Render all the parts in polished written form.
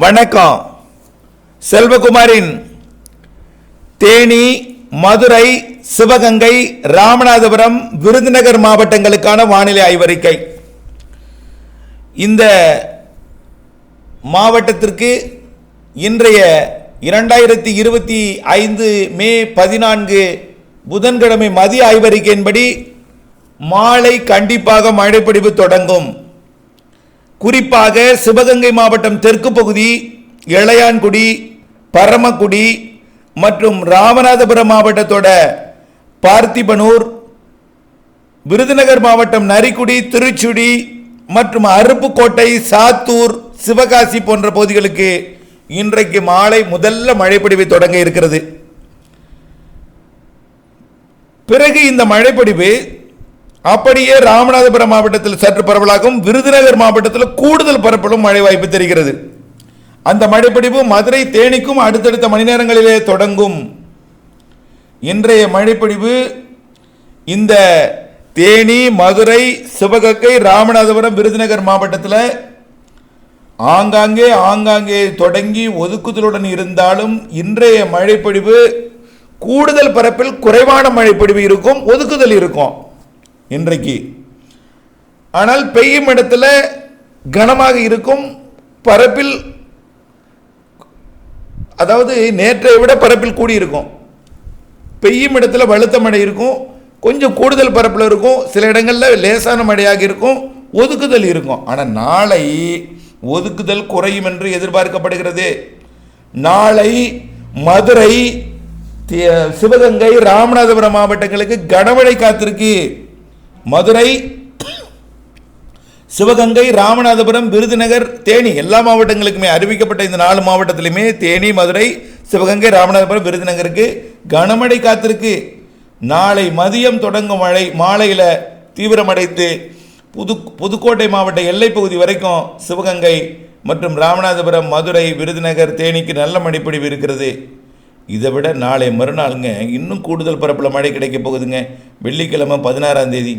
வணக்கம். செல்வகுமாரின் தேனி, மதுரை, சிவகங்கை, ராமநாதபுரம், விருதுநகர் மாவட்டங்களுக்கான வானிலை ஆய்வறிக்கை. இந்த மாவட்டத்திற்கு இன்றைய 2025 மே 14 புதன்கிழமை மதிய ஆய்வறிக்கையின்படி மாலை கண்டிப்பாக மழைப்பொழிவு தொடங்கும். குறிப்பாக சிவகங்கை மாவட்டம் தெற்கு பகுதி, இளையான்குடி, பரமக்குடி மற்றும் ராமநாதபுரம் மாவட்டத்தோட பார்த்திபனூர், விருதுநகர் மாவட்டம் நரிக்குடி, திருச்சுடி மற்றும் அருப்புக்கோட்டை, சாத்தூர், சிவகாசி போன்ற பகுதிகளுக்கு இன்றைக்கு மாலை முதல்ல மழைப்பொழிவு தொடங்க இருக்கிறது. பிறகு இந்த மழைப்பொழிவு அப்படியே ராமநாதபுரம் மாவட்டத்தில் சற்று பரவலாகவும், விருதுநகர் மாவட்டத்தில் கூடுதல் பரப்பலும் மழை வாய்ப்பு தெரிகிறது. அந்த மழைப்பொழிவு மதுரை, தேனிக்கும் அடுத்தடுத்த மணி நேரங்களிலே தொடங்கும். இன்றைய மழைப்பொழிவு இந்த தேனி, மதுரை, சிவகங்கை, ராமநாதபுரம், விருதுநகர் மாவட்டத்தில் ஆங்காங்கே தொடங்கி ஒதுக்குதலுடன் இருந்தாலும் இன்றைய மழைப்பொழிவு கூடுதல் பரப்பில் குறைவான மழைப்பொழிவு இருக்கும், ஒதுக்குதல் இருக்கும் இன்றைக்கு. ஆனால் பெய்யும் இடத்துல கனமாக இருக்கும், பரப்பில் அதாவது நேற்றை விட பரப்பில் கூடி இருக்கும். பெய்யும் இடத்துல வலுத்த மழை இருக்கும், கொஞ்சம் கூடுதல் பரப்பில் இருக்கும், சில இடங்களில் லேசான மழையாக இருக்கும், ஒதுக்குதல் இருக்கும். ஆனால் நாளை ஒதுக்குதல் குறையும் என்று எதிர்பார்க்கப்படுகிறது. நாளை மதுரை, சிவகங்கை, ராமநாதபுரம் மாவட்டங்களுக்கு கனமழை காத்திருக்கு. மதுரை, சிவகங்கை, ராமநாதபுரம், விருதுநகர், தேனி எல்லா மாவட்டங்களுக்குமே அறிவிக்கப்பட்ட இந்த 4 மாவட்டத்திலுமே தேனி, மதுரை, சிவகங்கை, ராமநாதபுரம், விருதுநகருக்கு கனமழை காத்திருக்கு. நாளை மதியம் தொடங்கும் மழை மாலையில் தீவிரமடைத்து புதுக்கோட்டை மாவட்ட எல்லைப்பகுதி வரைக்கும் சிவகங்கை மற்றும் ராமநாதபுரம், மதுரை, விருதுநகர், தேனிக்கு நல்ல மழைப்பொழிவு இருக்கிறது. இதை விட நாளை மறுநாளுங்க இன்னும் கூடுதல் பரப்பில் மழை கிடைக்க போகுதுங்க. வெள்ளிக்கிழமை 16ஆம் தேதி,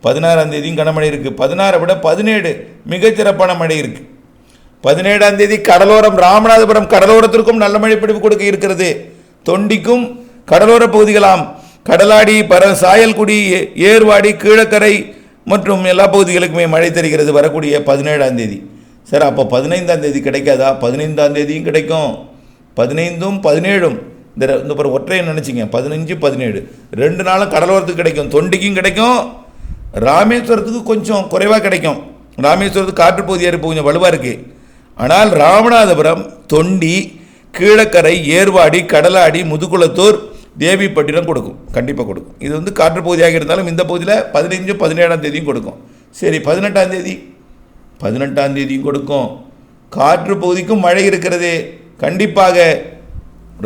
16ஆம் தேதியும் கனமழை இருக்குது. 16 விட 17 மிகச்சிறப்பான மழை இருக்குது. 17ஆம் தேதி கடலோரம், ராமநாதபுரம் கடலோரத்திற்கும் நல்ல மழைப்பொழிவு கொடுக்க இருக்கிறது. தொண்டிக்கும் கடலோர பகுதிகளாம் கடலாடி, சாயல்குடி, ஏர்வாடி, கீழக்கரை மற்றும் எல்லா பகுதிகளுக்குமே மழை தருகிறது வரக்கூடிய 17ஆம் தேதி. சார் அப்போ 15ஆம் தேதி கிடைக்காதா? 15ஆம் தேதியும் கிடைக்கும். 15ம் 17ம் இந்த ஒற்றையை நினச்சிங்க, 15, 17 2 நாளும் கடலோரத்துக்கு கிடைக்கும். தொண்டிக்கும் கிடைக்கும், ராமேஸ்வரத்துக்கு கொஞ்சம் குறைவாக கிடைக்கும். ராமேஸ்வரத்துக்கு காற்று பகுதியாக கொஞ்சம் வலுவாக இருக்குது. ஆனால் ராமநாதபுரம், தொண்டி, கீழக்கரை, ஏர்வாடி, கடலாடி, முதுகுளத்தூர், தேவிப்பட்டினம் கொடுக்கும், கண்டிப்பாக கொடுக்கும். இது காற்று பகுதியாக இருந்தாலும் இந்த பகுதியில் 15, 17ஆம் தேதியும் கொடுக்கும். சரி, 18ஆம் தேதி, 18ஆம் தேதியும் கொடுக்கும். காற்று பகுதிக்கும் மழை இருக்கிறது. கண்டிப்பாக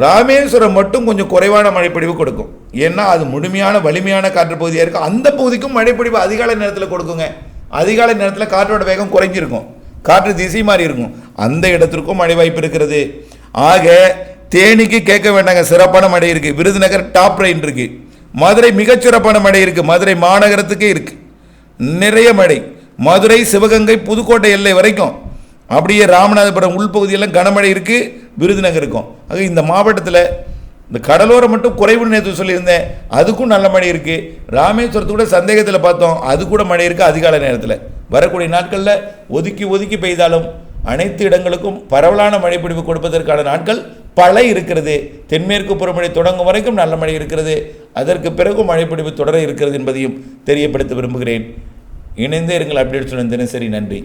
ராமேஸ்வரம் மட்டும் கொஞ்சம் குறைவான மழைப்பொழிவு கொடுக்கும். ஏன்னா அது முழுமையான வலிமையான காற்று பகுதியாக இருக்கும். அந்த பகுதிக்கும் மழைப்பொழிவு அதிகாலை நேரத்தில் கொடுக்குங்க. அதிகாலை நேரத்தில் காற்றோட வேகம் குறைஞ்சிருக்கும், காற்று திசை மாறி இருக்கும். அந்த இடத்திற்கும் மழை வாய்ப்பு இருக்கிறது. ஆக தேனிக்கு கேட்க வேண்டாங்க, சிறப்பான மழை இருக்குது. விருதுநகர் டாப் ரைன் இருக்குது. மதுரை மிகச்சிறப்பான மழை இருக்குது. மதுரை மாநகரத்துக்கே இருக்குது நிறைய மழை. மதுரை, சிவகங்கை, புதுக்கோட்டை எல்லை வரைக்கும், அப்படியே ராமநாதபுரம் உள்பகுதியெல்லாம் கனமழை இருக்குது. விருதுநகர் இருக்கும். ஆக இந்த மாவட்டத்தில் இந்த கடலோரம் மட்டும் குறைவுன்னு நேற்று சொல்லியிருந்தேன், அதுக்கும் நல்ல மழை இருக்குது. ராமேஸ்வரத்து கூட சந்தேகத்தில் பார்த்தோம், அது கூட மழை இருக்குது அதிகாலை நேரத்தில். வரக்கூடிய நாட்களில் ஒதுக்கி பெய்தாலும் அனைத்து இடங்களுக்கும் பரவலான மழைப்பொழிவு கொடுப்பதற்கான நாட்கள் பல இருக்கிறது. தென்மேற்கு பருவமழை தொடங்கும் வரைக்கும் நல்ல மழை இருக்கிறது. அதற்கு பிறகும் மழைப்பொழிவு தொடர இருக்கிறது என்பதையும் தெரியப்படுத்த விரும்புகிறேன். இணைந்தே இருங்கள் அப்டேட் சொன்ன தினசரி. நன்றி.